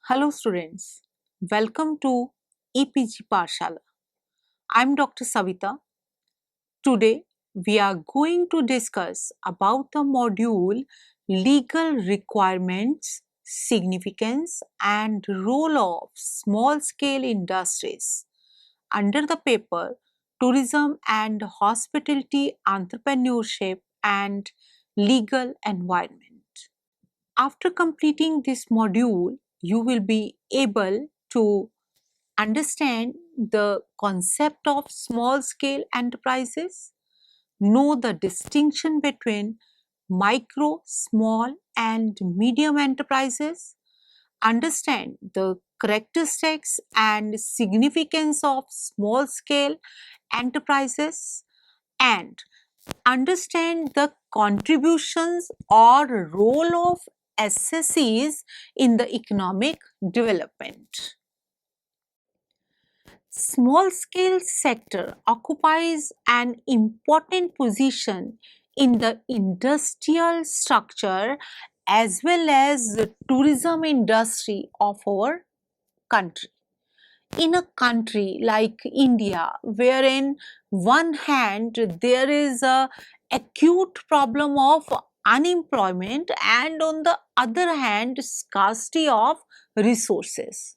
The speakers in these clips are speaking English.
Hello students, welcome to EPG Parshala. I am Dr. Savita. Today we are going to discuss about the module Legal Requirements, Significance and Role of Small Scale Industries under the paper Tourism and Hospitality Entrepreneurship and Legal Environment. After completing this module, you will be able to understand the concept of small scale enterprises, know the distinction between micro, small, and medium enterprises, understand the characteristics and significance of small scale enterprises, and understand the contributions or role of SSEs in the economic development. Small scale sector occupies an important position in the industrial structure as well as the tourism industry of our country. In a country like India, wherein one hand there is a acute problem of unemployment and on the other hand scarcity of resources.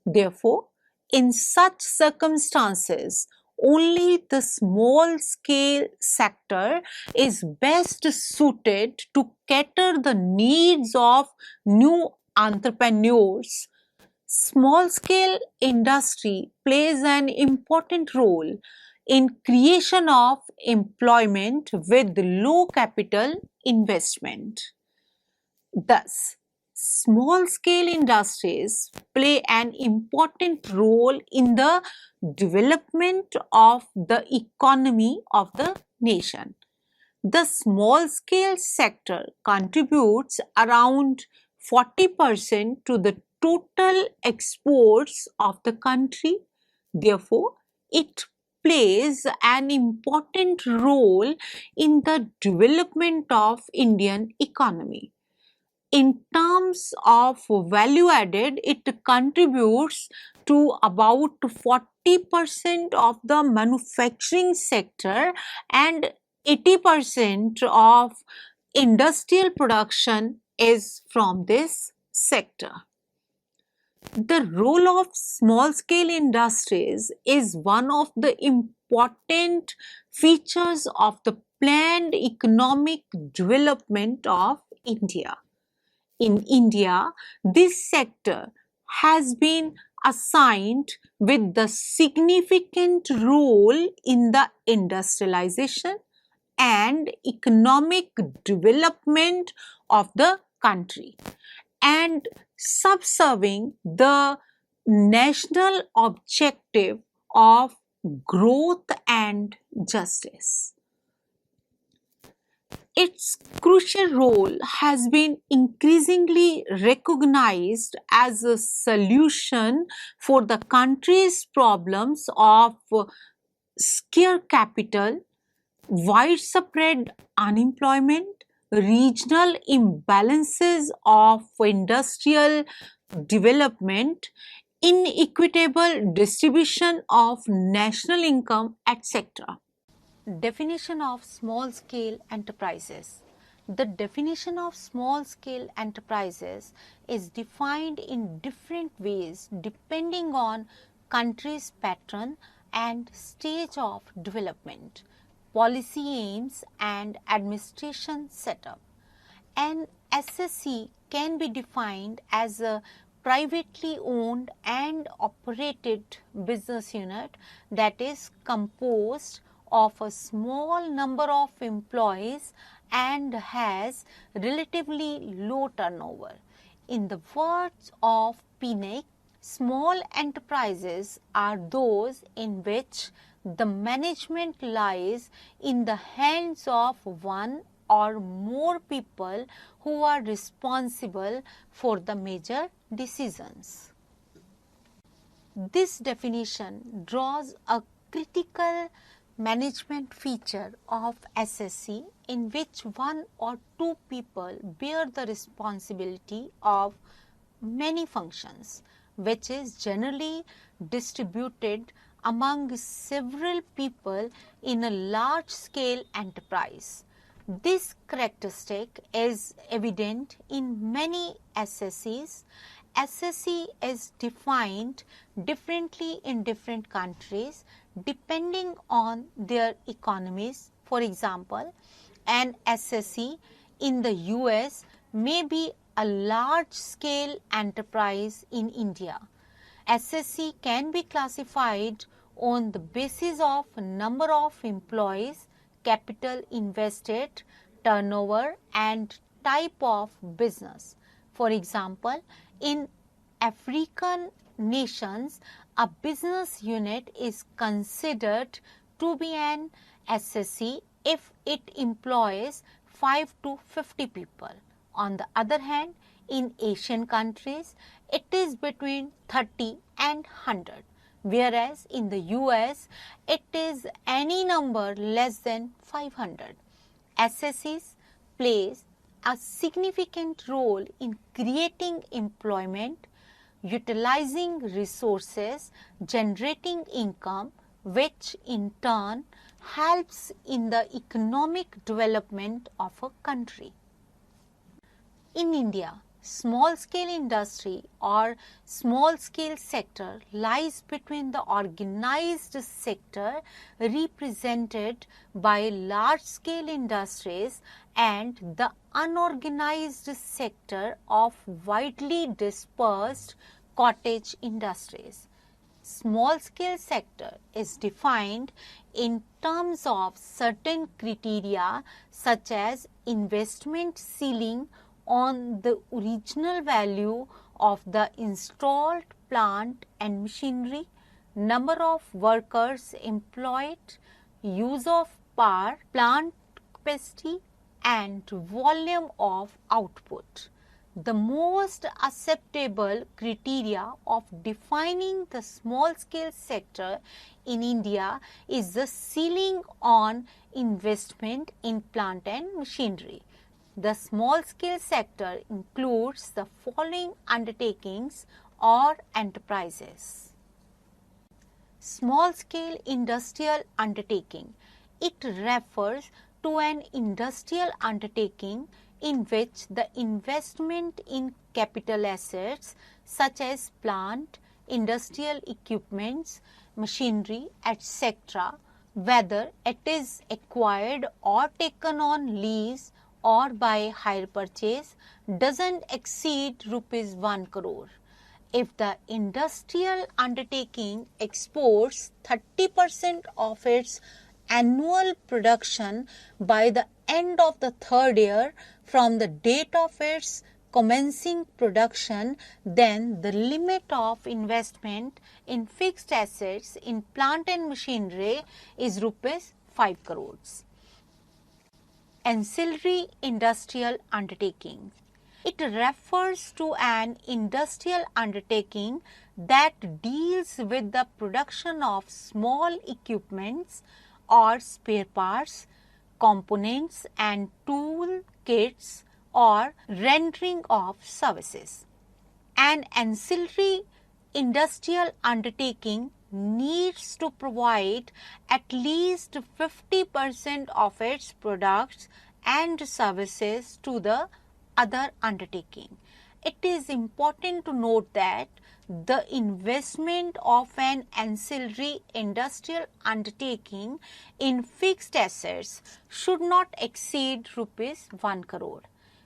Therefore, in such circumstances, only the small scale sector is best suited to cater the needs of new entrepreneurs. Small scale industry plays an important role in creation of employment with low capital investment. Thus, small scale industries play an important role in the development of the economy of the nation. The small scale sector contributes around 40% to the total exports of the country. Therefore, it plays an important role in the development of Indian economy. In terms of value added, it contributes to about 40% of the manufacturing sector and 80% of industrial production is from this sector. The role of small scale industries is one of the important features of the planned economic development of India. In India, this sector has been assigned with the significant role in the industrialization and economic development of the country and subserving the national objective of growth and justice. Its crucial role has been increasingly recognized as a solution for the country's problems of scarce capital, widespread unemployment, regional imbalances of industrial development, inequitable distribution of national income, etc. Definition of small scale enterprises. The definition of small scale enterprises is defined in different ways depending on country's pattern and stage of development, policy aims and administration setup. An SSE can be defined as a privately owned and operated business unit that is composed of a small number of employees and has relatively low turnover. In the words of Pinnock, small enterprises are those in which the management lies in the hands of one or more people who are responsible for the major decisions. This definition draws a critical management feature of SSE in which one or two people bear the responsibility of many functions, which is generally distributed among several people in a large scale enterprise. This characteristic is evident in many SSEs. SSE is defined differently in different countries depending on their economies. For example, an SSE in the US may be a large scale enterprise in India. SSE can be classified on the basis of number of employees, capital invested, turnover and type of business. For example, in African nations, a business unit is considered to be an SSE if it employs 5 to 50 people. On the other hand, in Asian countries, it is between 30 and 100, whereas in the US, it is any number less than 500. SSEs plays a significant role in creating employment, utilizing resources, generating income, which in turn helps in the economic development of a country. In India, small scale industry or small scale sector lies between the organized sector represented by large scale industries and the unorganized sector of widely dispersed cottage industries. Small scale sector is defined in terms of certain criteria such as investment ceiling on the original value of the installed plant and machinery, number of workers employed, use of power, plant capacity and volume of output. The most acceptable criteria of defining the small scale sector in India is the ceiling on investment in plant and machinery. The small scale sector includes the following undertakings or enterprises. Small scale industrial undertaking. It refers to an industrial undertaking in which the investment in capital assets such as plant, industrial equipments, machinery, etc., whether it is acquired or taken on lease or by hire purchase, doesn't exceed rupees 1 crore. If the industrial undertaking exports 30% of its annual production by the end of the third year from the date of its commencing production, then the limit of investment in fixed assets in plant and machinery is rupees 5 crores. Ancillary industrial undertaking. It refers to an industrial undertaking that deals with the production of small equipments or spare parts, components and tool kits or rendering of services. An ancillary industrial undertaking needs to provide at least 50% of its products and services to the other undertaking. It is important to note that the investment of an ancillary industrial undertaking in fixed assets should not exceed rupees 1 crore.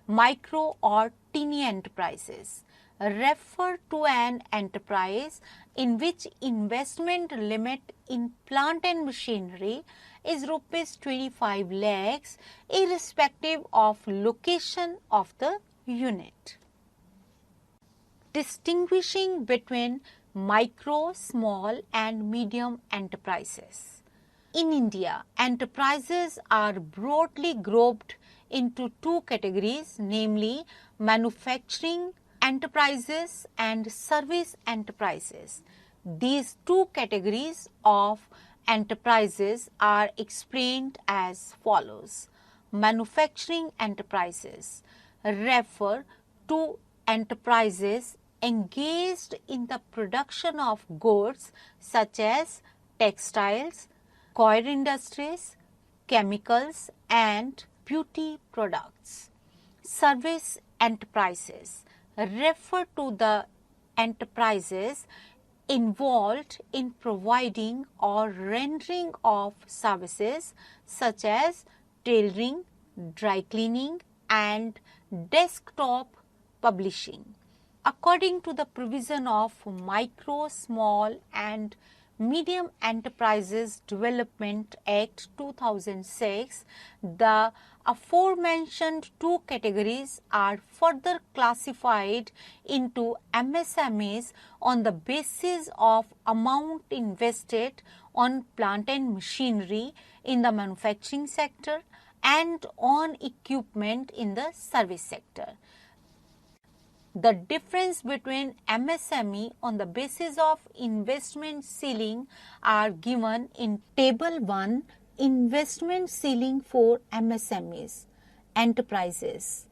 Micro or teeny enterprises refer to an enterprise in which investment limit in plant and machinery is rupees 25 lakhs irrespective of location of the unit. Distinguishing between micro, small and medium enterprises. In India, enterprises are broadly grouped into two categories, namely manufacturing enterprises and service enterprises. These two categories of enterprises are explained as follows. Manufacturing enterprises refer to enterprises engaged in the production of goods such as textiles, coir industries, chemicals, and beauty products. Service enterprises refer to the enterprises involved in providing or rendering of services such as tailoring, dry cleaning, and desktop publishing. According to the provision of Micro, Small and Medium Enterprises Development Act 2006, the aforementioned two categories are further classified into MSMEs on the basis of amount invested on plant and machinery in the manufacturing sector and on equipment in the service sector. The difference between MSME on the basis of investment ceiling are given in Table 1, Investment Ceiling for MSMEs, Enterprises,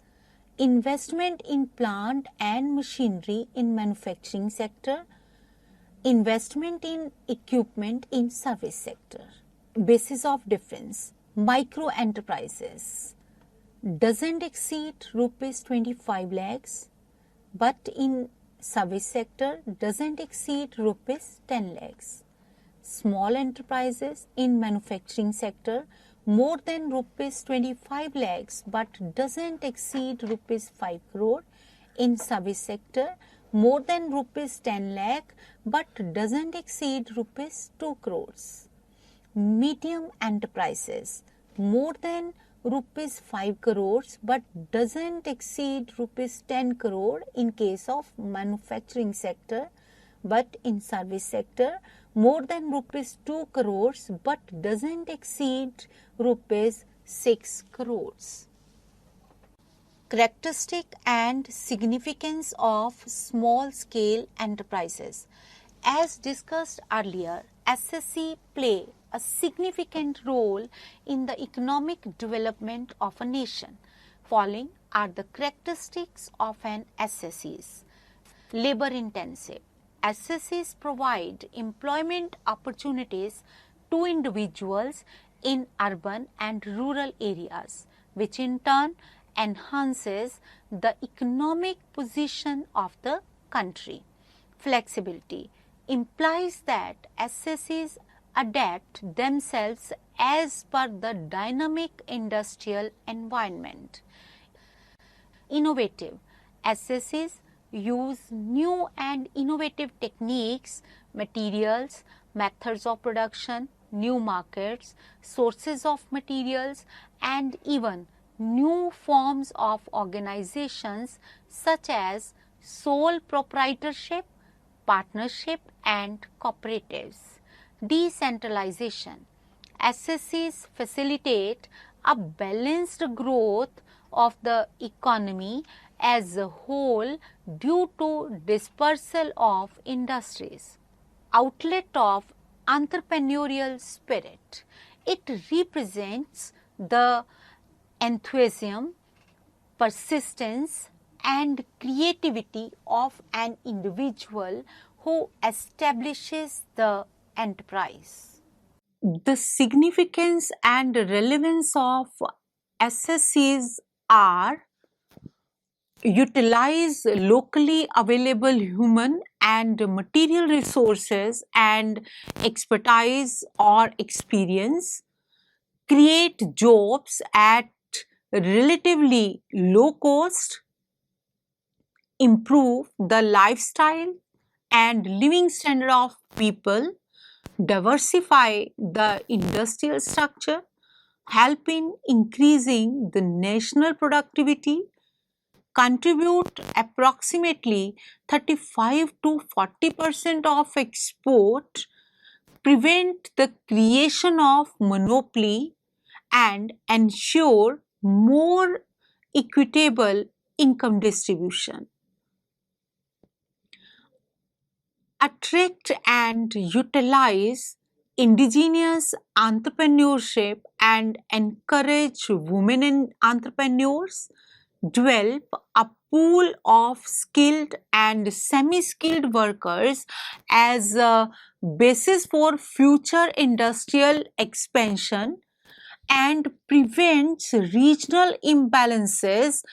Investment in Plant and Machinery in Manufacturing Sector, Investment in Equipment in Service Sector. Basis of difference, Micro Enterprises doesn't exceed rupees 25 lakhs, but in service sector doesn't exceed rupees 10 lakhs. Small enterprises in manufacturing sector more than rupees 25 lakhs but doesn't exceed rupees 5 crore. In service sector more than rupees 10 lakh but doesn't exceed rupees 2 crores. Medium enterprises more than rupees 5 crores but doesn't exceed rupees 10 crore in case of manufacturing sector, but in service sector more than rupees 2 crores but doesn't exceed rupees 6 crores. Characteristic and significance of small scale enterprises. As discussed earlier, SSE play a significant role in the economic development of a nation. Following are the characteristics of an SSEs. Labor intensive. SSEs provide employment opportunities to individuals in urban and rural areas, which in turn enhances the economic position of the country. Flexibility implies that SSEs adapt themselves as per the dynamic industrial environment. Innovative. SSEs use new and innovative techniques, materials, methods of production, new markets, sources of materials, and even new forms of organizations such as sole proprietorship, partnership, and cooperatives. Decentralization. SSEs facilitate a balanced growth of the economy as a whole due to dispersal of industries. Outlet of entrepreneurial spirit. It represents the enthusiasm, persistence, and creativity of an individual who establishes the enterprise. The significance and relevance of SSEs are utilize locally available human and material resources and expertise or experience, create jobs at relatively low cost, improve the lifestyle and living standard of people, diversify the industrial structure, help in increasing the national productivity, contribute approximately 35 to 40% of export, prevent the creation of monopoly, and ensure more equitable income distribution. Attract and utilize indigenous entrepreneurship and encourage women entrepreneurs, develop a pool of skilled and semi-skilled workers as a basis for future industrial expansion and prevents regional imbalances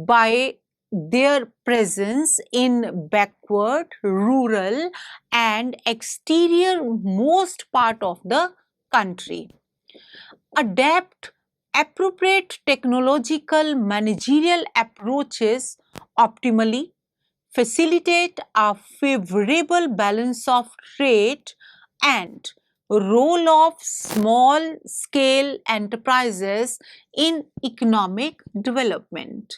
by their presence in backward, rural and exterior most part of the country. Adapt appropriate technological managerial approaches optimally, facilitate a favorable balance of trade and role of small scale enterprises in economic development.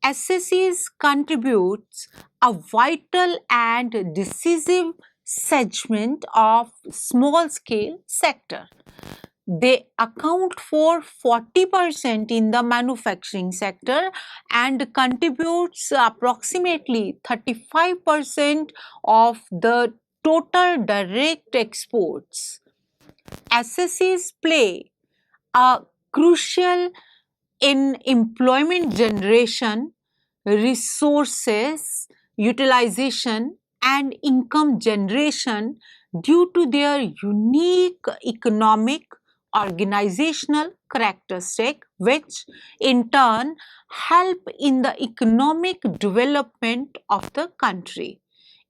SSEs contributes a vital and decisive segment of small scale sector. They account for 40% in the manufacturing sector and contributes approximately 35% of the total direct exports. SSEs play a crucial in employment generation, resources utilization and income generation due to their unique economic organizational characteristic, which in turn help in the economic development of the country.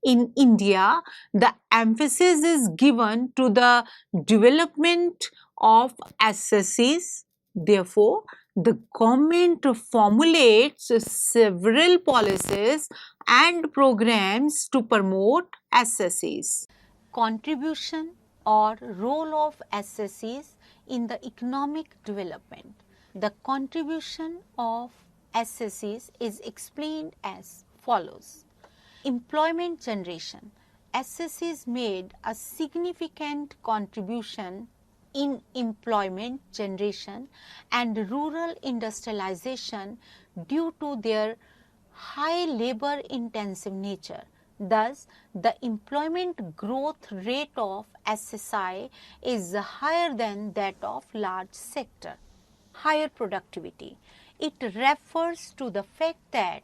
In India, the emphasis is given to the development of SSEs. Therefore, the government formulates several policies and programs to promote SSEs. Contribution or role of SSEs in the economic development. The contribution of SSEs is explained as follows. Employment generation. SSEs made a significant contribution in employment generation and rural industrialization due to their high labor intensive nature. Thus, the employment growth rate of SSI is higher than that of large sector. Higher productivity. It refers to the fact that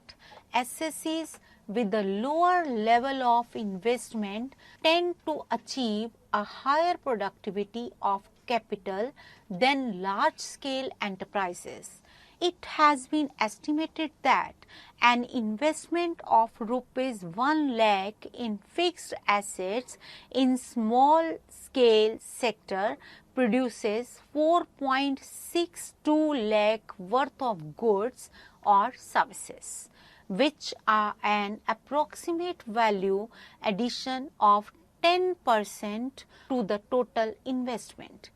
SSEs with a lower level of investment tend to achieve a higher productivity of capital than large scale enterprises. It has been estimated that an investment of rupees 1 lakh in fixed assets in small scale sector produces 4.62 lakh worth of goods or services, which are an approximate value addition of 10% to the total investment.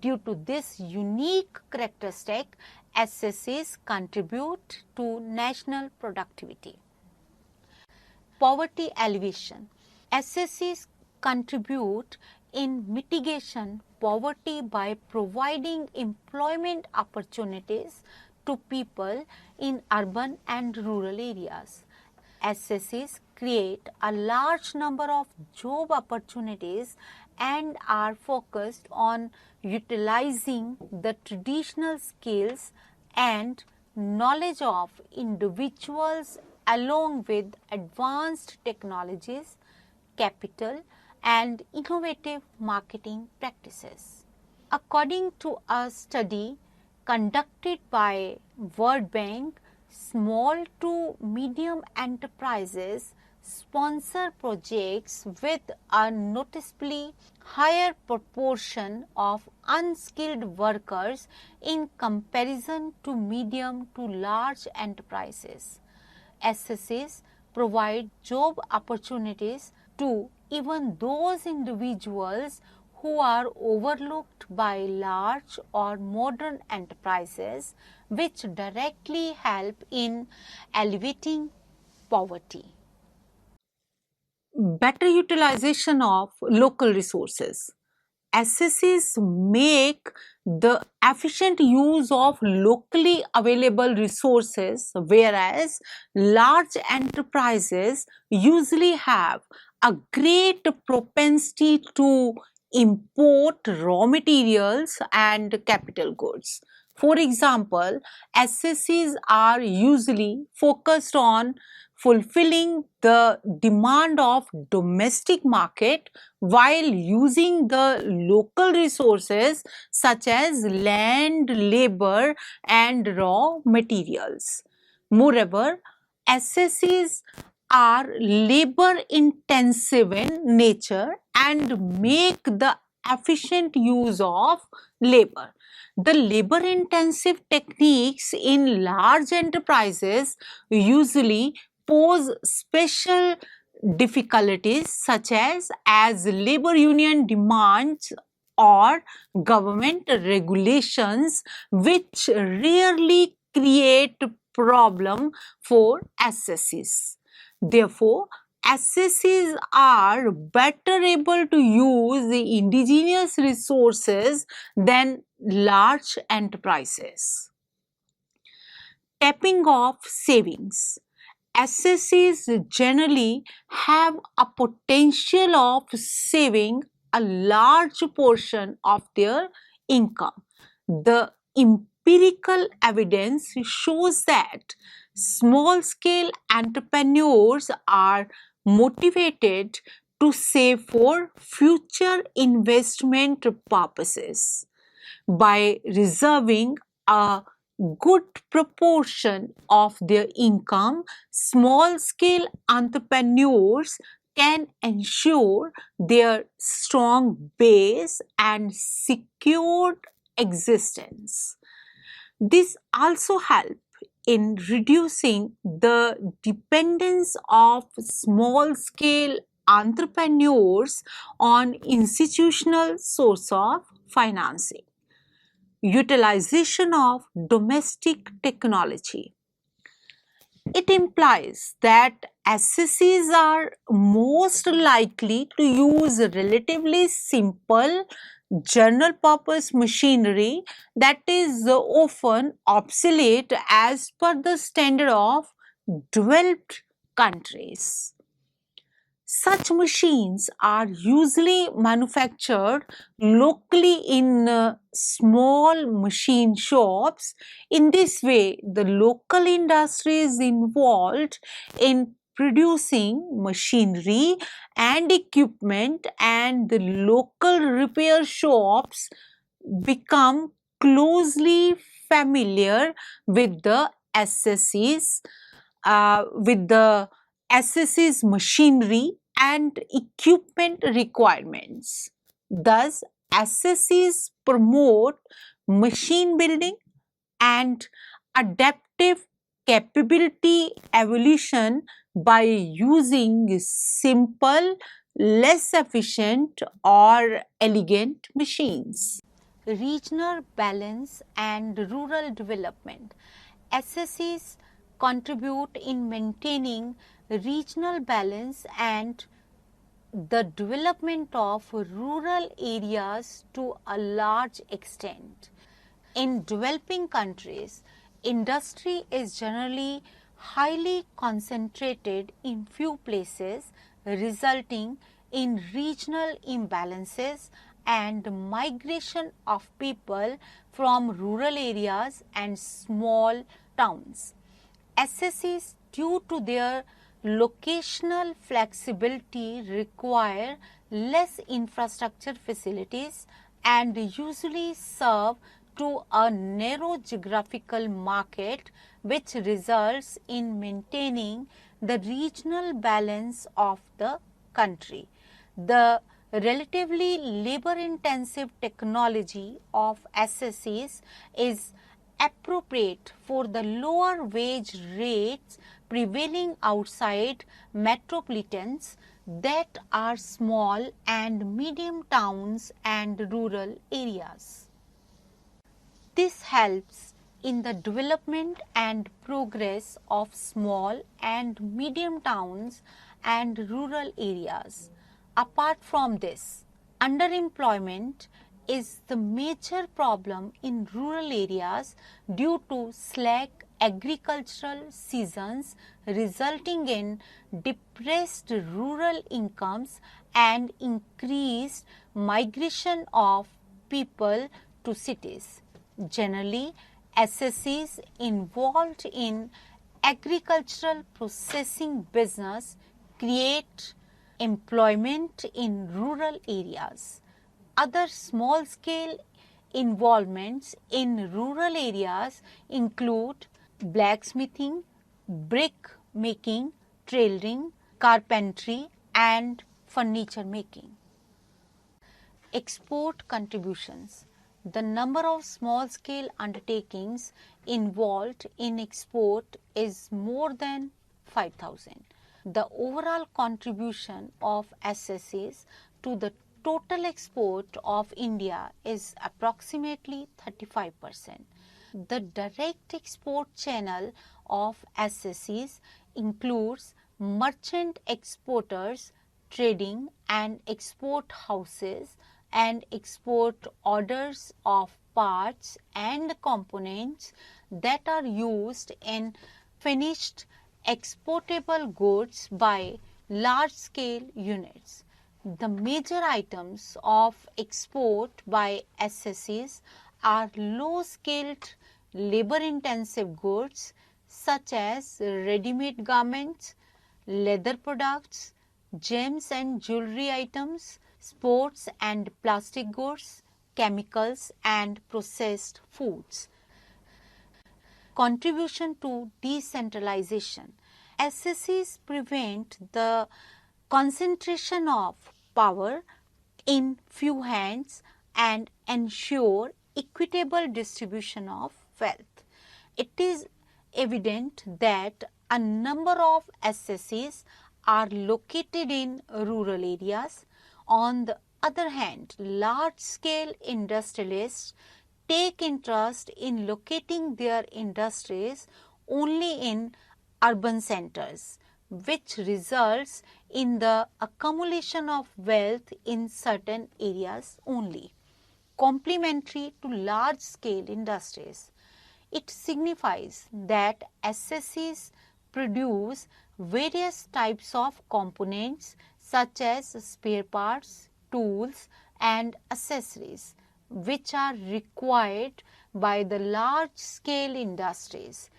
Due to this unique characteristic, SSEs contribute to national productivity. Poverty alleviation. SSEs contribute in mitigation poverty by providing employment opportunities to people in urban and rural areas. SSEs create a large number of job opportunities and are focused on utilizing the traditional skills and knowledge of individuals along with advanced technologies, capital and innovative marketing practices. According to a study conducted by World Bank, small to medium enterprises sponsor projects with a noticeably higher proportion of unskilled workers in comparison to medium to large enterprises. SSEs provide job opportunities to even those individuals who are overlooked by large or modern enterprises, which directly help in alleviating poverty. Better utilization of local resources. SSEs make the efficient use of locally available resources, whereas large enterprises usually have a great propensity to import raw materials and capital goods. For example, SSCs are usually focused on fulfilling the demand of domestic market while using the local resources such as land, labor and raw materials. Moreover, SSCs are labor intensive in nature and make the efficient use of labor. The labor intensive techniques in large enterprises usually pose special difficulties such as labor union demands or government regulations, which rarely create problem for SSCs. Therefore, SSCs are better able to use the indigenous resources than large enterprises. Tapping off savings. SSCs generally have a potential of saving a large portion of their income. The empirical evidence shows that small scale entrepreneurs are motivated to save for future investment purposes. By reserving a good proportion of their income, small scale entrepreneurs can ensure their strong base and secured existence. This also helps in reducing the dependence of small scale entrepreneurs on institutional source of financing. Utilization of domestic technology. It implies that SSCs are most likely to use relatively simple general purpose machinery that is often obsolete as per the standard of developed countries. Such machines are usually manufactured locally in small machine shops. In this way, the local industries involved in producing machinery and equipment and the local repair shops become closely familiar with the SSCs, with the SSC's machinery and equipment requirements. Thus, SSCs promote machine building and adaptive capability evolution by using simple, less efficient or elegant machines. Regional balance and rural development. SSCs contribute in maintaining regional balance and the development of rural areas to a large extent. In developing countries, industry is generally highly concentrated in few places, resulting in regional imbalances and migration of people from rural areas and small towns. SSCs, due to their locational flexibility, require less infrastructure facilities and usually serve to a narrow geographical market, which results in maintaining the regional balance of the country. The relatively labor intensive technology of SSCs is appropriate for the lower wage rates prevailing outside metropolitans, that are small and medium towns and rural areas. This helps in the development and progress of small and medium towns and rural areas. Apart from this, underemployment is the major problem in rural areas due to slack agricultural seasons, resulting in depressed rural incomes and increased migration of people to cities. Generally, SSEs involved in agricultural processing business create employment in rural areas. Other small-scale involvements in rural areas include blacksmithing, brick making, tailoring, carpentry, and furniture making. Export contributions. The number of small-scale undertakings involved in export is more than 5,000. The overall contribution of SSEs to the total export of India is approximately 35%. The direct export channel of SSEs includes merchant exporters, trading and export houses, and export orders of parts and components that are used in finished exportable goods by large-scale units. The major items of export by SSEs are low-skilled, labor-intensive goods such as ready-made garments, leather products, gems and jewelry items, sports and plastic goods, chemicals and processed foods. Contribution to decentralization. SSEs prevent the concentration of power in few hands and ensure equitable distribution of wealth. It is evident that a number of SSEs are located in rural areas. On the other hand, large-scale industrialists take interest in locating their industries only in urban centers, which results in the accumulation of wealth in certain areas only. Complementary to large-scale industries, it signifies that SSEs produce various types of components such as spare parts, tools and accessories which are required by the large-scale industries.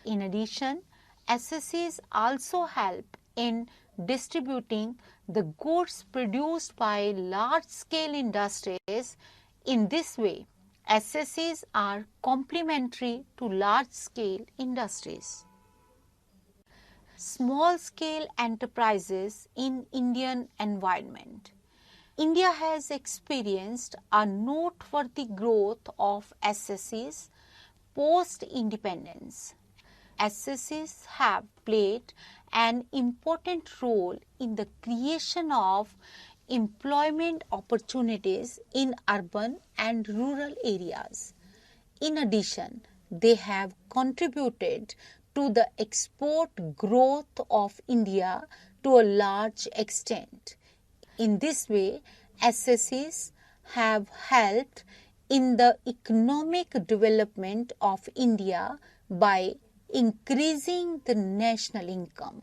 In addition, SSEs also help in distributing the goods produced by large-scale industries. In this way, SSEs are complementary to large-scale industries. Small-scale enterprises in Indian environment. India has experienced a noteworthy growth of SSEs post-independence. SSEs have played an important role in the creation of employment opportunities in urban and rural areas. In addition, they have contributed to the export growth of India to a large extent. In this way, SSEs have helped in the economic development of India by increasing the national income.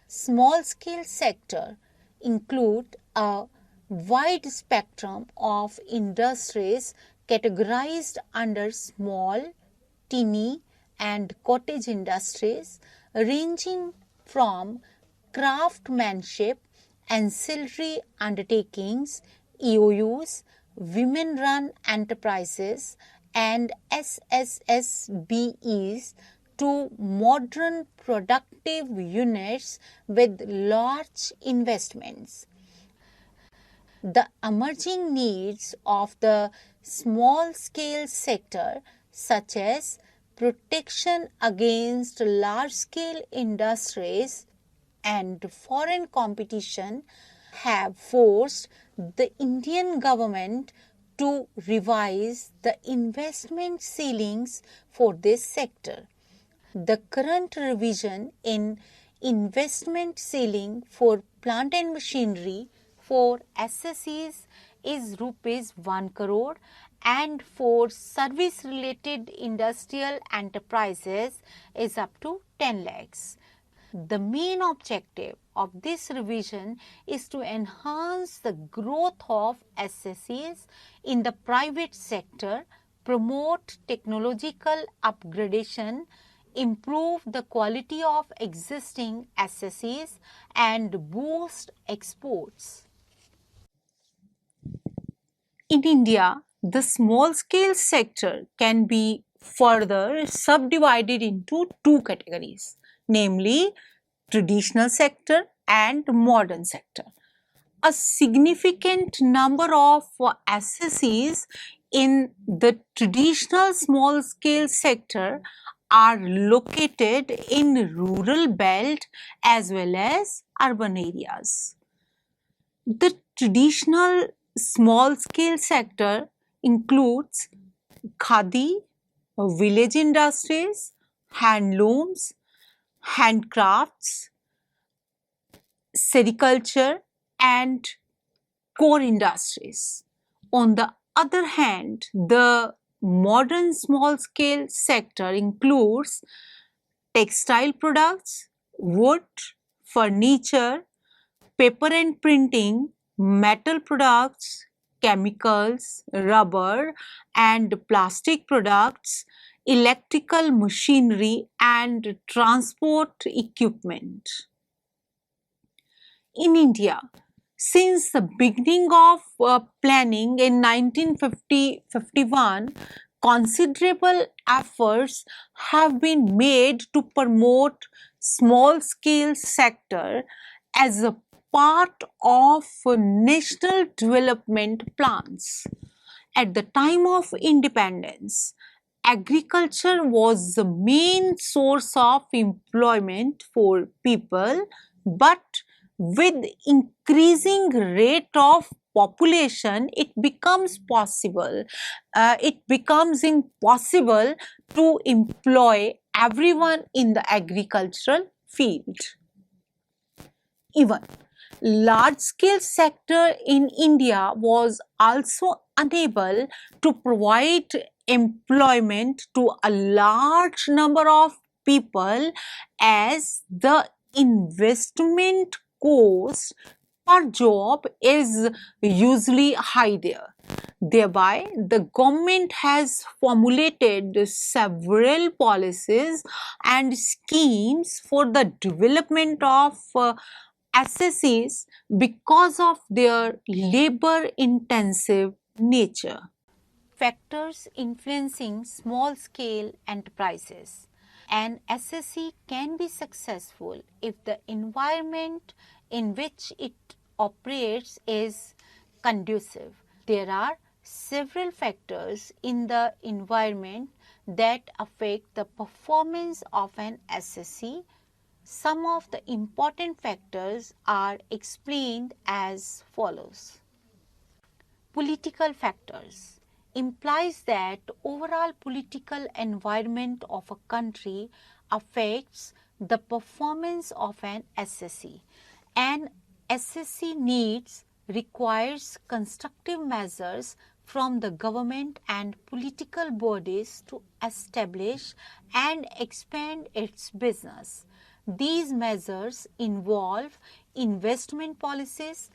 Small-scale sector include a wide spectrum of industries categorized under small, teeny and cottage industries ranging from craftsmanship, ancillary undertakings, EOUs, women-run enterprises and SSSBEs to modern productive units with large investments. The emerging needs of the small-scale sector, such as protection against large-scale industries and foreign competition, have forced the Indian government to revise the investment ceilings for this sector. The current revision in investment ceiling for plant and machinery for SSEs is rupees 1 crore and for service related industrial enterprises is up to 10 lakhs. The main objective of this revision is to enhance the growth of SSEs in the private sector, promote technological upgradation, improve the quality of existing SSCs, and boost exports. In India, the small scale sector can be further subdivided into two categories, namely traditional sector and modern sector. A significant number of SSCs in the traditional small scale sector are located in rural belt as well as urban areas. The traditional small scale sector includes khadi, village industries, handlooms, handcrafts, sericulture, and core industries. On the other hand, the modern small scale sector includes textile products, wood, furniture, paper and printing, metal products, chemicals, rubber and plastic products, electrical machinery, and transport equipment. In India, since the beginning of planning in 1950-51, considerable efforts have been made to promote small scale sector as a part of national development plans. At the time of independence, agriculture was the main source of employment for people, but with increasing rate of population it becomes impossible to employ everyone in the agricultural field. Even large scale sector in India was also unable to provide employment to a large number of people, as the investment cost per job is usually high there. Thereby, the government has formulated several policies and schemes for the development of SSCs because of their labor intensive nature. Factors influencing small scale enterprises. An SSC can be successful if the environment in which it operates is conducive. There are several factors in the environment that affect the performance of an SSC. Some of the important factors are explained as follows. Political factors implies that overall political environment of a country affects the performance of an SSC. An SSC requires constructive measures from the government and political bodies to establish and expand its business. These measures involve investment policies,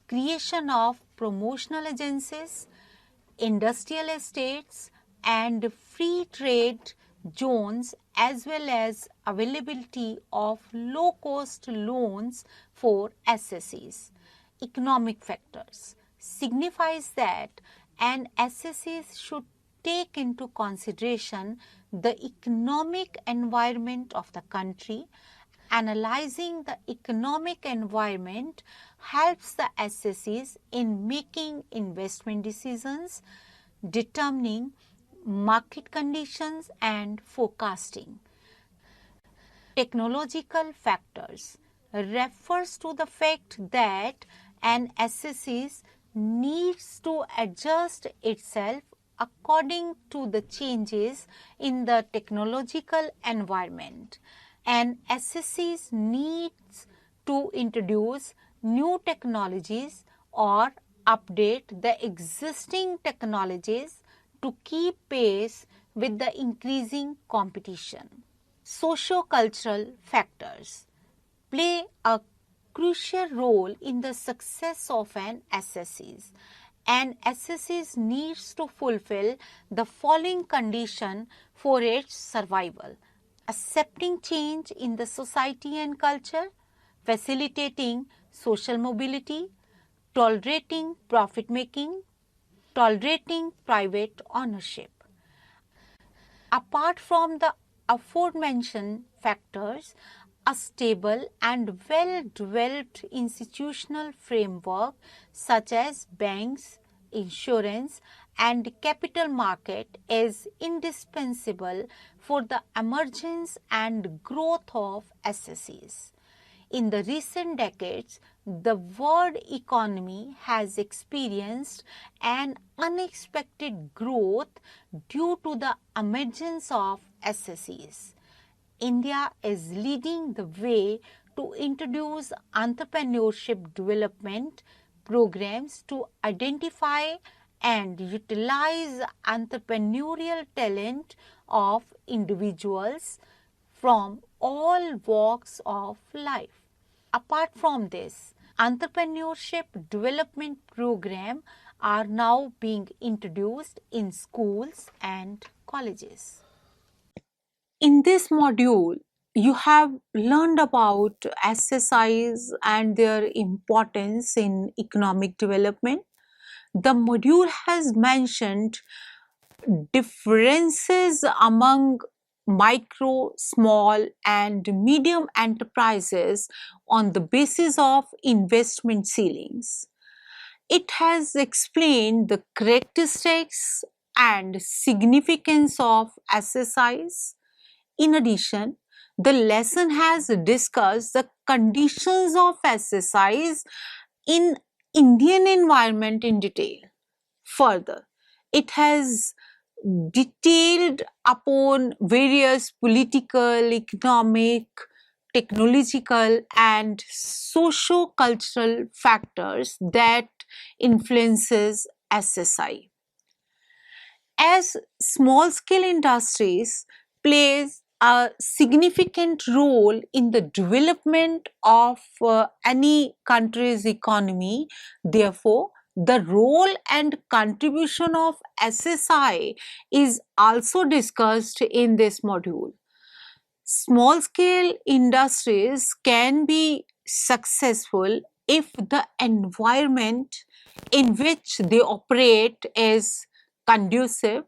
creation of promotional agencies, industrial estates, and free trade zones, as well as availability of low-cost loans for SSCs. Economic factors signifies that an SSC should take into consideration the economic environment of the country. Analyzing the economic environment helps the SSCs in making investment decisions, determining market conditions, and forecasting. Technological factors refers to the fact that an SSC needs to adjust itself according to the changes in the technological environment. An SSC needs to introduce new technologies or update the existing technologies to keep pace with the increasing competition. Socio-cultural factors play a crucial role in the success of an SSC. An SSS needs to fulfill the following condition for its survival: accepting change in the society and culture, facilitating social mobility, tolerating profit making, tolerating private ownership. Apart from the aforementioned factors, a stable and well-developed institutional framework such as banks, insurance, and capital market is indispensable for the emergence and growth of SSEs. In the recent decades, the world economy has experienced an unexpected growth due to the emergence of SSEs. India is leading the way to introduce entrepreneurship development programs to identify and utilize entrepreneurial talent of individuals from all walks of life. Apart from this, entrepreneurship development programs are now being introduced in schools and colleges. In this module, you have learned about SSIs and their importance in economic development. The module has mentioned differences among micro, small, and medium enterprises on the basis of investment ceilings. It has explained the characteristics and significance of SSIs. In addition, the lesson has discussed the conditions of SSIs in Indian environment in detail. Further, it has detailed upon various political, economic, technological, and socio-cultural factors that influences SSI. As small-scale industries plays a significant role in the development of any country's economy, therefore, the role and contribution of SSI is also discussed in this module. Small scale industries can be successful if the environment in which they operate is conducive.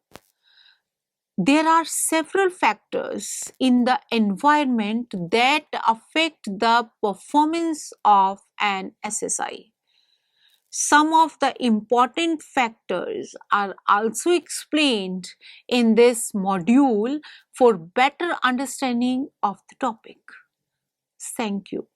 There are several factors in the environment that affect the performance of an SSI. Some of the important factors are also explained in this module for better understanding of the topic. Thank you.